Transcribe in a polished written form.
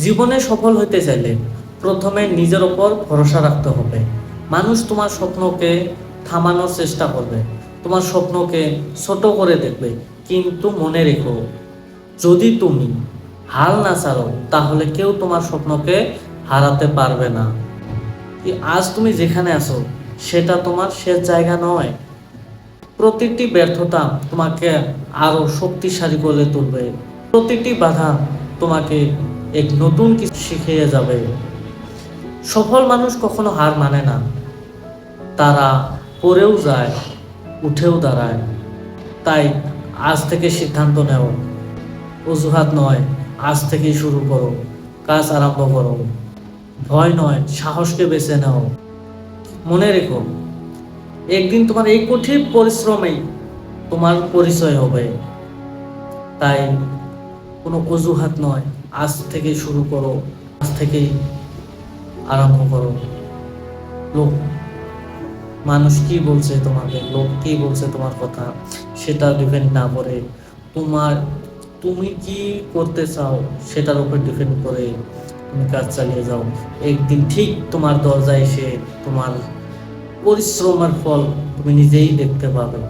জীবনে সফল হতে চাইলে প্রথমে নিজের ওপর ভরসা রাখতে হবে। মানুষ তোমার স্বপ্নকে থামানোর চেষ্টা করবে, তোমার স্বপ্নকে ছোট করে দেখবে, কিন্তু মনে রেখো, যদি তুমি হাল না ছাড়ো তাহলে কেউ তোমার স্বপ্নকে হারাতে পারবে না। আজ তুমি যেখানে আছো সেটা তোমার শেষ জায়গা নয়। প্রতিটি ব্যর্থতা তোমাকে আরো শক্তিশালী করে তুলবে, প্রতিটি বাধা তোমাকে এক নতুন কিছু শিখিয়ে যাবে। সফল মানুষ কখনো হার মানে না, তারা পড়েও যায়, উঠেও দাঁড়ায়। তাই আজ থেকে সিদ্ধান্ত নেও, অজুহাত নয়, আজ থেকেই শুরু করো, কাজ আরম্ভ করো। ভয় নয়, সাহসকে বেছে নাও। মনে রেখো, একদিন তোমার এই কঠিন পরিশ্রমেই তোমার পরিচয় হবে। তাই কোনো অজুহাত নয়, আজ থেকে শুরু করো, আজ থেকেই আরম্ভ করো। লোক মানুষ কি বলছে তোমাকে, লোক কি বলছে তোমার কথা, সেটা ডিপেন্ড না করে তোমার তুমি কি করতে চাও সেটার উপর ডিপেন্ড করে তুমি কাজ চালিয়ে যাও। একদিন ঠিক তোমার দরজায় এসে তোমার পরিশ্রমের ফল তুমি নিজেই দেখতে পাবে।